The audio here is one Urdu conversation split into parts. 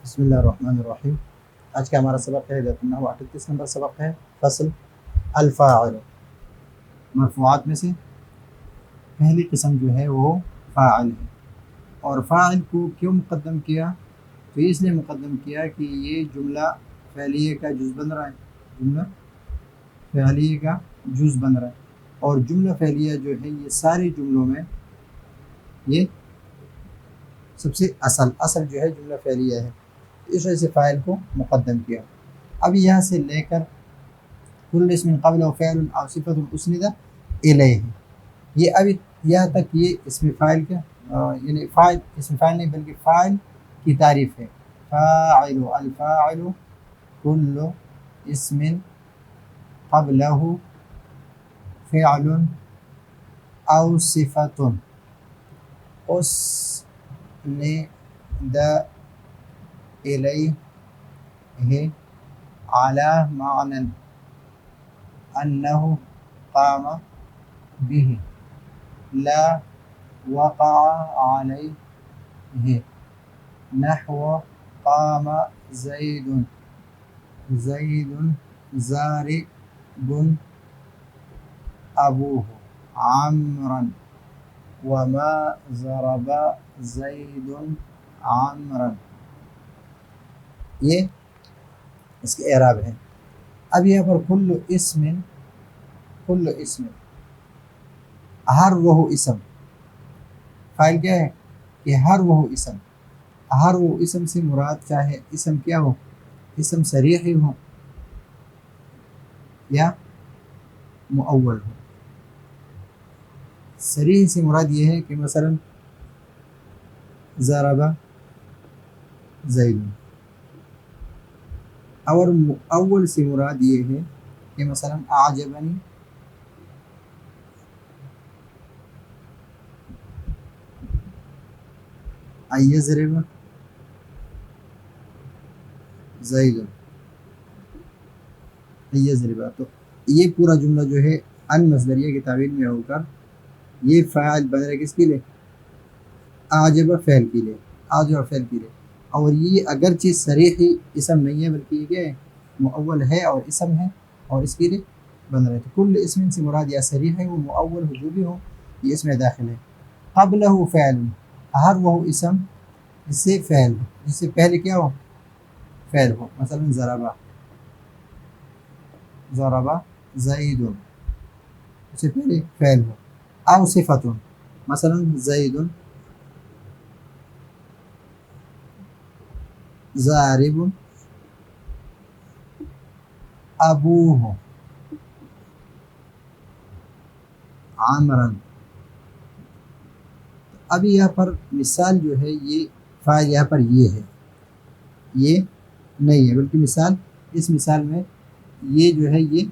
بسم اللہ الرحمن الرحیم۔ آج کا ہمارا سبق ہے 38 نمبر سبق ہے، فصل الفاعل۔ مرفوعات میں سے پہلی قسم جو ہے وہ فاعل ہے، اور فاعل کو کیوں مقدم کیا؟ تو اس لیے مقدم کیا کہ یہ جملہ فعلیہ کا جز بن رہا ہے، جملہ فعلیہ کا جز بن رہا ہے، اور جملہ فعلیہ جو ہے یہ سارے جملوں میں یہ سب سے اصل جو ہے جملہ فعلیہ ہے، اس وجہ سے فاعل کو مقدم کیا۔ اب یہاں سے لے کر کل اسم قبل و فعل او صفت اسند الیہ، یہ ابھی یہاں تک یہ اسم فاعل کا یعنی فاعل اسم فاعل نہیں بلکہ فاعل کی تعریف ہے۔ فاعل الفاعل کل اسم قبلہ فعل او صفت اسند الیہ على معنى أنه قام به لا وقع عليه، نحو قام زيد ضارب أبوه عمرا وما ضرب زيد عمرا۔ یہ اس کے اعراب ہے۔ اب یہاں پر کل اسم ہر وہ اسم، فاعل کیا ہے کہ ہر وہ اسم سے مراد چاہے اسم کیا ہو، اسم صریح ہو یا مؤول ہو۔ صریح سے مراد یہ ہے کہ مثلا ضرب زید، اور مؤول سے مراد یہ ہے کہ مثلا اعجبنی ان یضرب زید، تو یہ پورا جملہ جو ہے ان مصدریہ کی تعبیر میں ہو کر یہ فاعل بن رہا ہے کس کے لیے؟ اعجب فعل کے لیے، اور یہ اگرچہ صریح اسم نہیں ہے بلکہ یہ کیا ہے، مؤول ہے اور اسم ہے، اور اس کے لیے بن رہا ہے۔ تو کل اسم سے مراد یا صریح ہے وہ مؤول ہو جو بھی ہو یہ اس میں داخل ہے۔ قبلہ فعل، ہر وہ اسم جس سے فعل ہو، جس سے پہلے کیا ہو، فعل ہو، مثلا ضرب زید، اس سے پہلے فعل ہو، او صفت، مثلا زید ضارب ابوہ عمرا۔ ابھی یہاں پر مثال جو ہے یہ فاعل یہاں پر یہ ہے، یہ نہیں ہے، بلکہ مثال، اس مثال میں یہ جو ہے یہ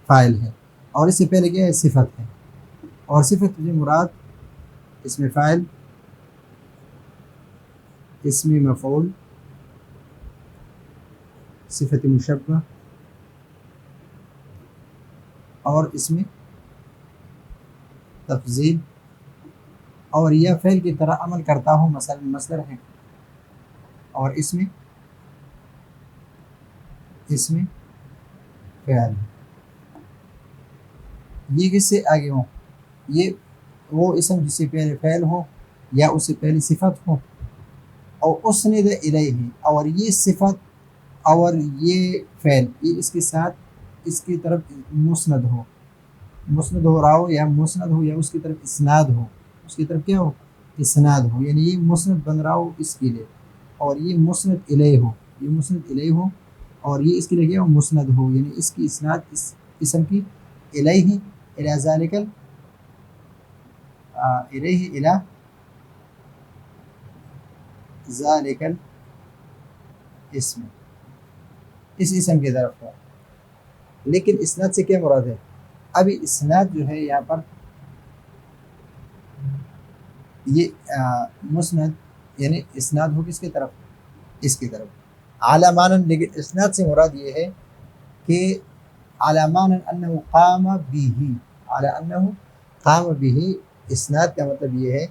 فاعل ہے، اور اس سے پہلے کیا ہے، صفت ہے، اور صفت سے مراد اسم فاعل، اسم مفعول، صفت مشبہ، اور اسم تفضیل، اور یہ فعل کی طرح عمل کرتا ہوں، مثلا مصدر ہے، اور اسم فعل، یہ کس سے آگے ہوں، یہ وہ اسم جس سے پہلے فعل ہو یا اس سے پہلے صفت ہو، اور اسند الیہ، اور یہ صفت اور یہ فعل یہ اس کے ساتھ اس کی طرف مسند ہو رہا ہو، یا مسند ہو، یا اس کی طرف اسناد ہو، اس کی طرف کیا ہو، اسناد ہو، یعنی یہ مسند بن رہا ہو اس کے لیے، اور یہ مسند الیہ ہو، اور یہ اس کے لیے کیا ہو، مسند ہو، یعنی اس کی اسناد اس اسم کی الیہ الی ذالک الیہ الی ذالک الاسم، اس اسم کی طرف ہو۔ لیکن اسناد سے کیا مراد ہے؟ ابھی اسناد جو ہے یہاں پر یہ مسند، یعنی اسناد ہو کس کی طرف، اس کی طرف اعلی معنی، لیکن اسناد سے مراد یہ ہے کہ اعلی معنی انہ قام به، اعلی انہ قام به، اسناد کا مطلب یہ ہے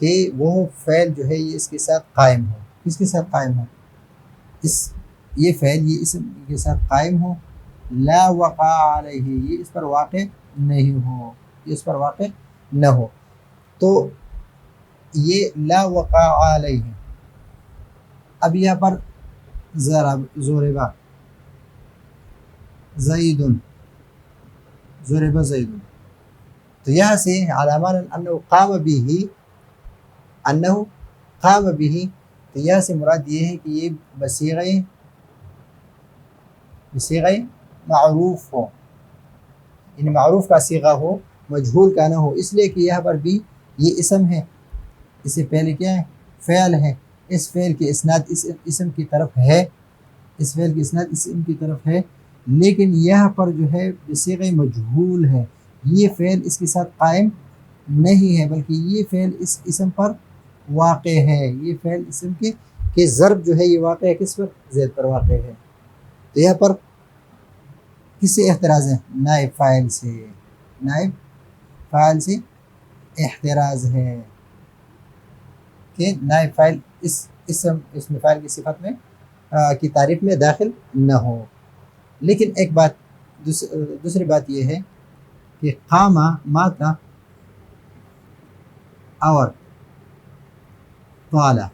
کہ وہ فعل جو ہے یہ اس کے ساتھ قائم ہو، کس کے ساتھ قائم ہو، یہ فعل یہ اسم کے ساتھ قائم ہو، لا وقع علیہ یہ اس پر واقع نہیں ہو، یہ اس پر واقع نہ ہو، تو یہ لا وقع علیہ۔ اب یہاں پر ضربہ زید، ضربہ زید، تو یہاں سے علامات انہ قام به، انہ قام به، تو یہاں سے مراد یہ ہے کہ یہ بصیغہ معروف ہو، یعنی معروف کا صیغہ ہو، مجہول کا نہ ہو، اس لیے کہ یہاں پر بھی یہ اسم ہے، اس سے پہلے کیا ہے؟ فعل ہے، اس فعل کی اسناد اس اسم کی طرف ہے، اس فعل کی اسناد اسم کی طرف ہے، لیکن یہاں پر جو ہے بصیغہ مجہول ہے، یہ فعل اس کے ساتھ قائم نہیں ہے، بلکہ یہ فعل اس اسم پر واقع ہے، یہ فعل اسم کے ضرب جو ہے یہ واقع ہے کس پر؟ زید پر واقع ہے۔ تو یہاں پر کس سے احتراز ہے؟ نائب فاعل سے، نائب فاعل سے احتراز ہے کہ نائب فاعل اس اسم فاعل کی صفت میں کی تعریف میں داخل نہ ہو۔ لیکن ایک بات دوسری بات یہ ہے کہ قامہ ماتا اور طالع،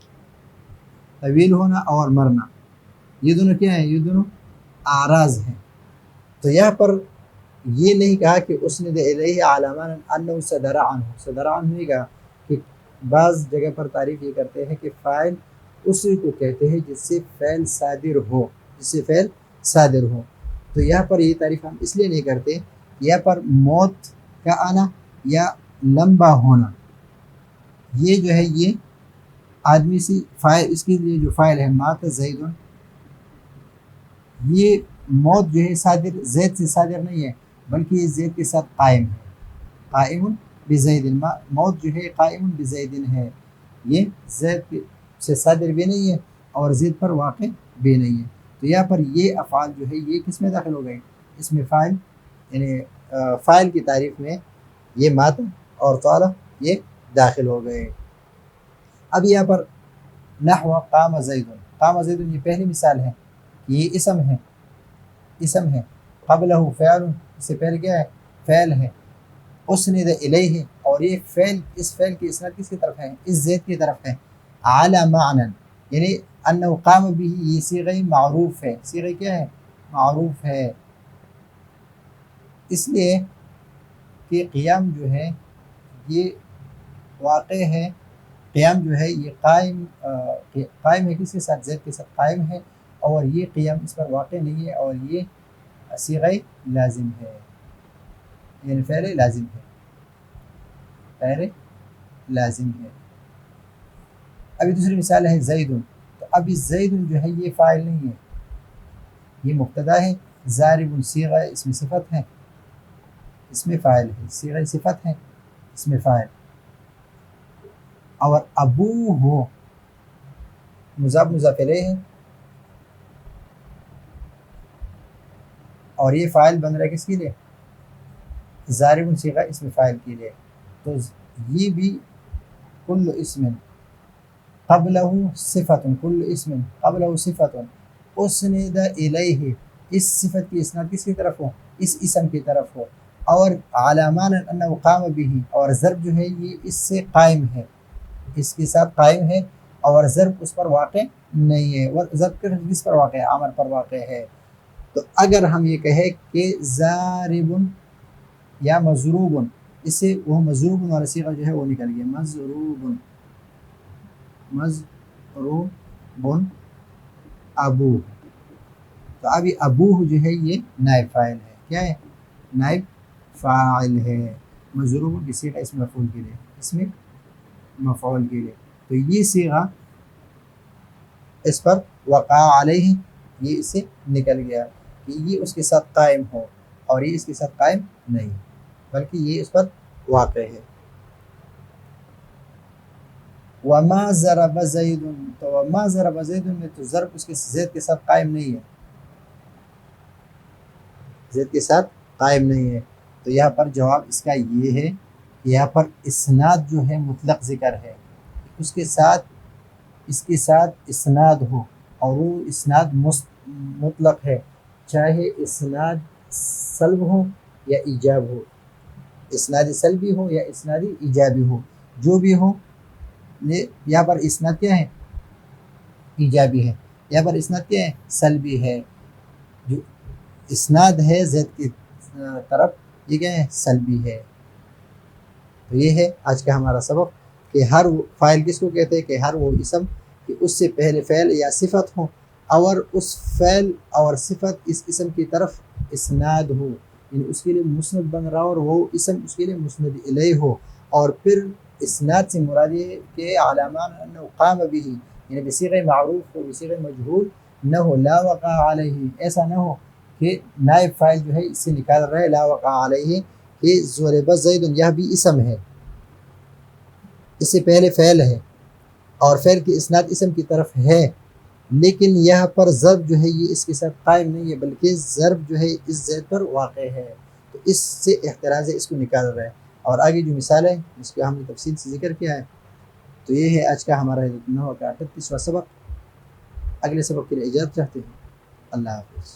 طویل ہونا اور مرنا، یہ دونوں کیا ہیں؟ یہ دونوں اعراض ہیں، تو یہاں پر یہ نہیں کہا کہ اسند الیہ علامہ انہ صدر عنہ، صدر عنہ نہیں کہا، کہ بعض جگہ پر تعریف یہ کرتے ہیں کہ فاعل اسی کو کہتے ہیں جس سے فعل صادر ہو، جس سے فعل صادر ہو، تو یہاں پر یہ تعریف ہم اس لیے نہیں کرتے، یہاں پر موت کا آنا یا لمبا ہونا، یہ جو ہے یہ آدمی سے فاعل، اس کے لیے جو فاعل ہے مات زید، یہ موت جو ہے صادر زید سے صادر نہیں ہے، بلکہ یہ زید کے ساتھ قائم ہے، قائم بزید، موت جو ہے قائم بزید ہے، یہ زید سے صادر بھی نہیں ہے اور زید پر واقع بھی نہیں ہے، تو یہاں پر یہ افعال جو ہے یہ کس میں داخل ہو گئے؟ اس میں فاعل، یعنی فاعل کی تعریف میں یہ مات اور طالع یہ داخل ہو گئے۔ اب یہاں پر نحو قام زید، قام زید یہ پہلی مثال ہے کہ یہ اسم ہے، اسم ہے، قبلہ فعل، اس سے پہلے کیا ہے؟ فعل ہے، اسند الیہ، اور یہ فعل، اس فعل کی اسناد کس کی طرف ہے؟ اس زید کی طرف ہے، علی معنی، یعنی انہ قام بھی، یہ صیغہ معروف ہے، صیغہ کیا ہے؟ معروف ہے، اس لیے کہ قیام جو ہے یہ واقع ہے، قیام جو ہے یہ قائم ہے کس کے ساتھ؟ زید کے ساتھ قائم ہے، اور یہ قیام اس پر واقع نہیں ہے، اور یہ صیغہ لازم ہے، یعنی فعل لازم ہے، فعل لازم ہے۔ ابھی دوسری مثال ہے زید، تو ابھی زید جو ہے یہ فاعل نہیں ہے، یہ مبتدا ہے، ضارب صیغہ اس میں صفت ہے، اس میں فاعل ہے، صیغہ صفت ہے، اس میں فاعل، اور ابوہ مضاف مضاف الیہ ہے، اور یہ فاعل بن رہا ہے کس کے لیے؟ ضارب صیغہ اس میں فاعل کے لیے، تو یہ بھی کل اسم قبلہ صفت، کل اسم قبلہ صفت اسند الیہ، اس صفت کی اسناد کس کی طرف ہو؟ اس اسم کی طرف ہو، اور علامات انہ قام به، اور ضرب جو ہے یہ اس سے قائم ہے، اس کے ساتھ قائم ہے، اور ضرب اس پر واقع نہیں ہے، ضرب کس پر واقع ہے؟ عامر پر واقع ہے، تو اگر ہم یہ کہیں کہ ضارب یا مضروب، اس سے وہ مضروب والا صیغہ جو ہے وہ نکل گیا، مضروب ابو، تو ابھی ابوہ جو ہے یہ نائب فاعل ہے، کیا ہے؟ نائب فاعل ہے، مضروب کی صیغہ اس مفعول کے لیے، اس میں مفعول کے لیے، تو یہ صیغہ اس پر وقع علیہ، یہ اس سے نکل گیا کہ یہ اس کے ساتھ قائم ہو، اور یہ اس کے ساتھ قائم نہیں بلکہ یہ اس پر واقع ہے۔ وما ضرب زید، تو وما ضرب زید میں تو ضرب اس کے زید کے ساتھ قائم نہیں ہے، زید کے ساتھ قائم نہیں ہے، تو یہاں پر جواب اس کا یہ ہے کہ یہاں پر اسناد جو ہے مطلق ذکر ہے، اس کے ساتھ اسناد ہو، اور وہ اسناد مطلق ہے، چاہے اسناد سلب ہو یا ایجاب ہو، اسناد سلبی ہو یا اسناد ایجابی ہو، جو بھی ہو. یہاں پر اسناد کیا ہے؟ ایجابی ہے. یہاں پر اسناد کیا ہے؟ سلبی ہے. جو اسناد ہے زید کی طرف یہ کیا ہے؟ سلبی ہے. تو یہ ہے آج کا ہمارا سبق کہ ہر فاعل کس کو کہتے ہیں؟ کہ ہر وہ اسم کہ اس سے پہلے فعل یا صفت ہو اور اس فعل اور صفت اس اسم کی طرف اسناد ہو، یعنی اس کے لیے مسند بن رہا ہو اور وہ اسم اس کے لیے مسند الیہ ہو. اور پھر اسناد سے مراد یہ کہ علامات انه قام به، یعنی بصیغہ معروف ہو، بصیغہ مجہول نہ ہو، لا وقع علیہ، ایسا نہ ہو کہ نائب فاعل جو ہے اس سے نکال رہا ہے لا وقع علیہ کہ ضرب زید، یہ بھی اسم ہے، اس سے پہلے فعل ہے اور فعل کی اسناد اسم کی طرف ہے، لیکن یہاں پر ضرب جو ہے یہ اس کے ساتھ قائم نہیں ہے، بلکہ ضرب جو ہے اس زید پر واقع ہے. تو اس سے احتراز ہے، اس کو نکال رہا ہے. اور آگے جو مثال ہے اس کو ہم نے تفصیل سے ذکر کیا ہے. تو یہ ہے آج کا ہمارا نحو کا 38واں سبق. اگلے سبق کے لیے اجازت چاہتے ہیں. اللہ حافظ.